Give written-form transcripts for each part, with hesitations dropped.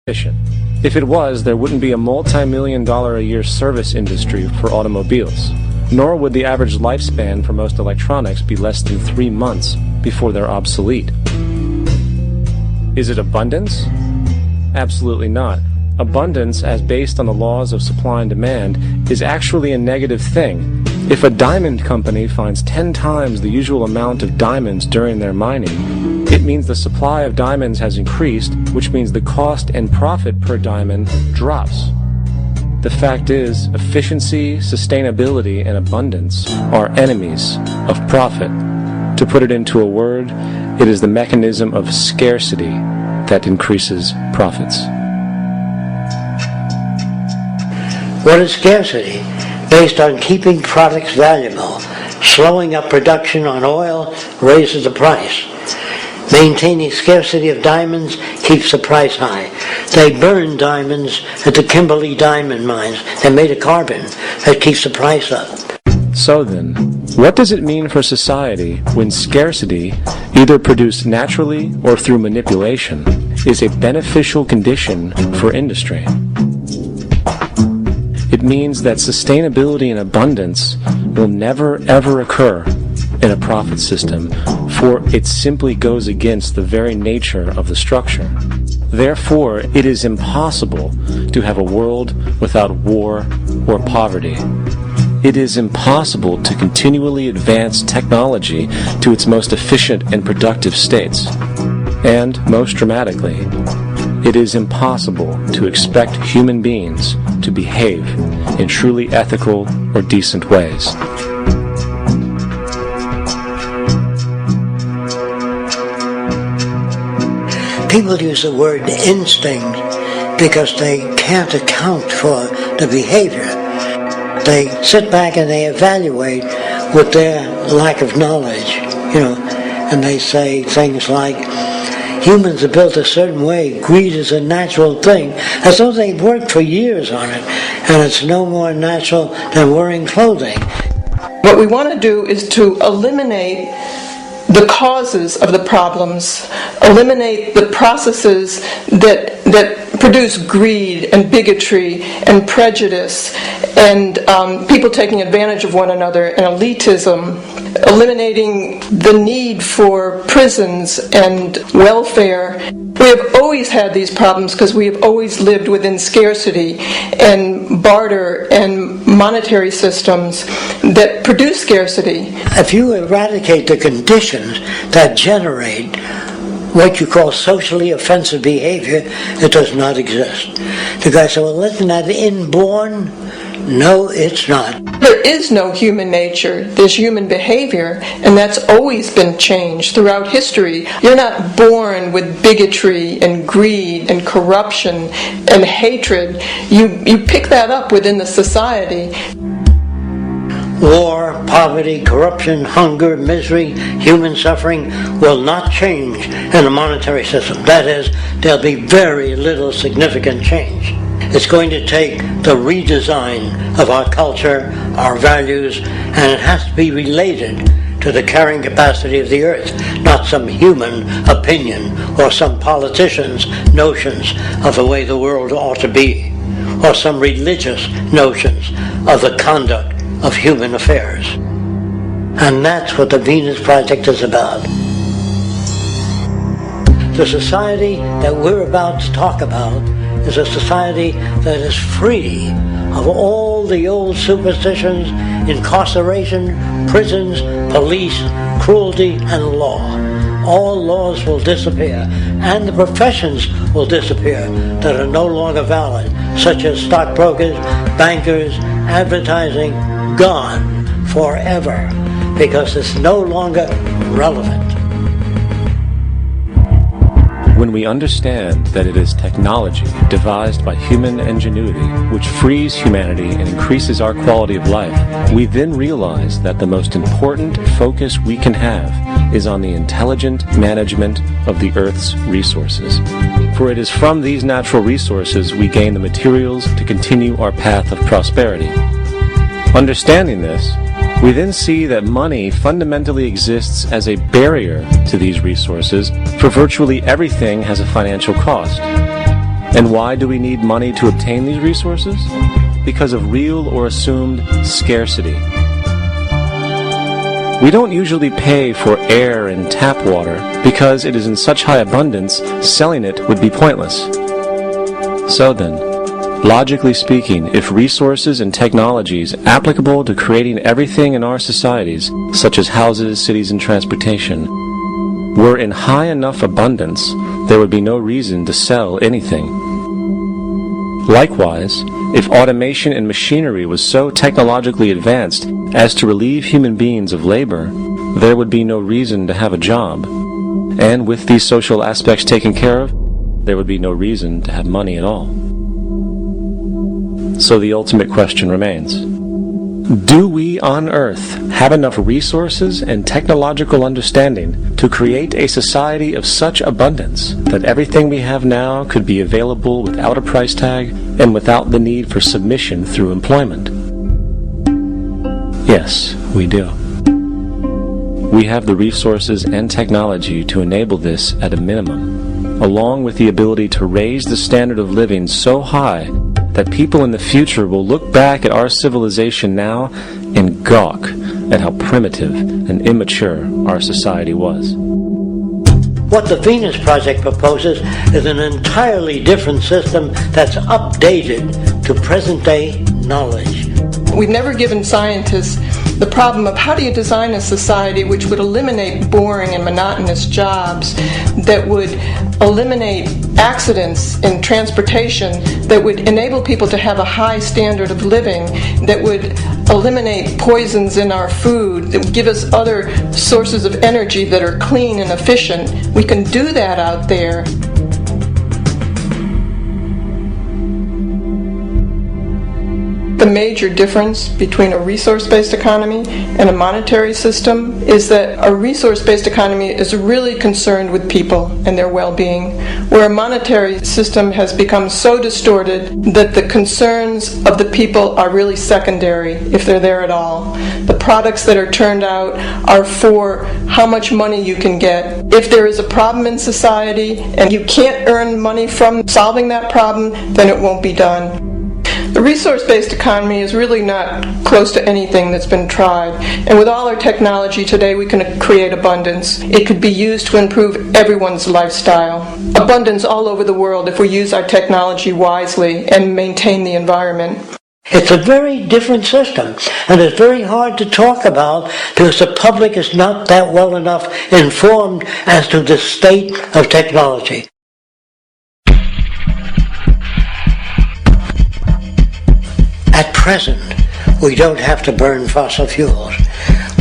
efficient. If it was, there wouldn't be a multi-million-dollar-a-year service industry for automobiles, nor would the average lifespan for most electronics be less than 3 months before they're obsolete. Is it abundance? Absolutely not. Abundance, as based on the laws of supply and demand, is actually a negative thing. If a diamond company finds 10 times the usual amount of diamonds during their mining, it means the supply of diamonds has increased, which means the cost and profit per diamond drops. The fact is, efficiency, sustainability, and abundance are enemies of profit. To put it into a word, it is the mechanism of scarcity that increases profits. What is scarcity? Based on keeping products valuable. Slowing up production on oil raises the price. Maintaining scarcity of diamonds keeps the price high. They burn diamonds at the Kimberley diamond mines. They made a carbon that keeps the price up. So then, what does it mean for society when scarcity, either produced naturally or through manipulation, is a beneficial condition for industry? It means that sustainability and abundance will never ever occur in a profit system, for it simply goes against the very nature of the structure. Therefore, it is impossible to have a world without war or poverty. It is impossible to continually advance technology to its most efficient and productive states. And, most dramatically, it is impossible to expect human beings to behave in truly ethical or decent ways. People use the word instinct because they can't account for the behavior. They sit back and they evaluate with their lack of knowledge, and they say things like, humans are built a certain way, greed is a natural thing, as though they've worked for years on it, and it's no more natural than wearing clothing. What we want to do is to eliminate the causes of the problems, eliminate the processes that produce greed and bigotry and prejudice and people taking advantage of one another and elitism, eliminating the need for prisons and welfare. We have always had these problems because we have always lived within scarcity and barter and monetary systems that produce scarcity. If you eradicate the conditions that generate what you call socially offensive behavior, it does not exist. The guy said, well, isn't that inborn? No, it's not. There is no human nature. There's human behavior, and that's always been changed throughout history. You're not born with bigotry and greed and corruption and hatred. You pick that up within the society. War, poverty, corruption, hunger, misery, human suffering will not change in a monetary system. That is, there'll be very little significant change. It's going to take the redesign of our culture, our values, and it has to be related to the carrying capacity of the earth, not some human opinion or some politician's notions of the way the world ought to be, or some religious notions of the conduct of human affairs. And that's what the Venus Project is about. The society that we're about to talk about is a society that is free of all the old superstitions, incarceration, prisons, police, cruelty, and law. All laws will disappear, and the professions will disappear that are no longer valid, such as stockbrokers, bankers, advertising, gone forever, because it's no longer relevant. When we understand that it is technology devised by human ingenuity which frees humanity and increases our quality of life, we then realize that the most important focus we can have is on the intelligent management of the Earth's resources. For it is from these natural resources we gain the materials to continue our path of prosperity. Understanding this, we then see that money fundamentally exists as a barrier to these resources, for virtually everything has a financial cost. And why do we need money to obtain these resources? Because of real or assumed scarcity. We don't usually pay for air and tap water because it is in such high abundance, selling it would be pointless. So then, logically speaking, if resources and technologies applicable to creating everything in our societies, such as houses, cities, and transportation, were in high enough abundance, there would be no reason to sell anything. Likewise, if automation and machinery was so technologically advanced as to relieve human beings of labor, there would be no reason to have a job. And with these social aspects taken care of, there would be no reason to have money at all. So the ultimate question remains: do we on Earth have enough resources and technological understanding to create a society of such abundance that everything we have now could be available without a price tag and without the need for submission through employment? Yes, we do. We have the resources and technology to enable this at a minimum, along with the ability to raise the standard of living so high that people in the future will look back at our civilization now and gawk at how primitive and immature our society was. What the Venus Project proposes is an entirely different system that's updated to present-day knowledge. We've never given scientists the problem of how do you design a society which would eliminate boring and monotonous jobs, that would eliminate accidents in transportation, that would enable people to have a high standard of living, that would eliminate poisons in our food, that would give us other sources of energy that are clean and efficient. We can do that out there. The major difference between a resource-based economy and a monetary system is that a resource-based economy is really concerned with people and their well-being, where a monetary system has become so distorted that the concerns of the people are really secondary, if they're there at all. The products that are turned out are for how much money you can get. If there is a problem in society and you can't earn money from solving that problem, then it won't be done. The resource-based economy is really not close to anything that's been tried. And with all our technology today, we can create abundance. It could be used to improve everyone's lifestyle. Abundance all over the world if we use our technology wisely and maintain the environment. It's a very different system, and it's very hard to talk about because the public is not that well enough informed as to the state of technology. At present, we don't have to burn fossil fuels.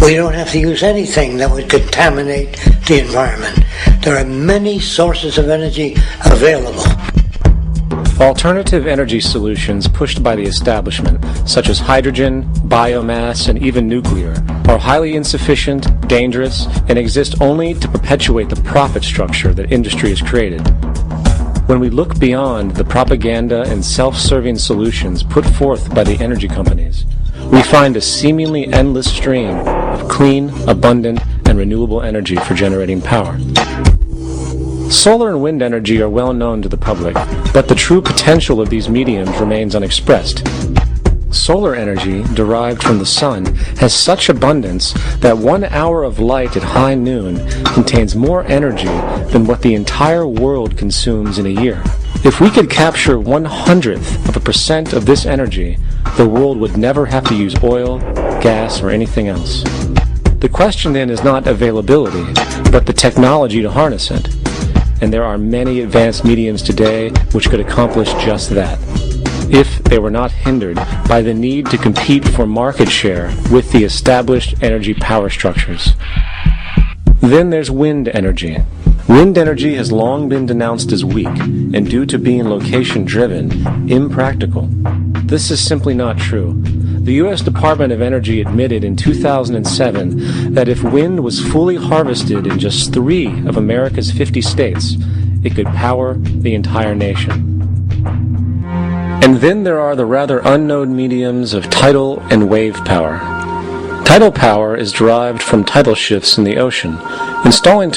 We don't have to use anything that would contaminate the environment. There are many sources of energy available. Alternative energy solutions pushed by the establishment, such as hydrogen, biomass, and even nuclear, are highly insufficient, dangerous, and exist only to perpetuate the profit structure that industry has created. When we look beyond the propaganda and self-serving solutions put forth by the energy companies, we find a seemingly endless stream of clean, abundant, and renewable energy for generating power. Solar and wind energy are well known to the public, but the true potential of these mediums remains unexpressed. Solar energy, derived from the sun, has such abundance that 1 hour of light at high noon contains more energy than what the entire world consumes in a year. If we could capture 1/100% of this energy, the world would never have to use oil, gas, or anything else. The question then is not availability, but the technology to harness it. And there are many advanced mediums today which could accomplish just that, if they were not hindered by the need to compete for market share with the established energy power structures. Then there's wind energy. Wind energy has long been denounced as weak, and due to being location-driven, impractical. This is simply not true. The U.S. Department of Energy admitted in 2007 that if wind was fully harvested in just 3 of America's 50 states, it could power the entire nation. And then there are the rather unknown mediums of tidal and wave power. Tidal power is derived from tidal shifts in the ocean. Installing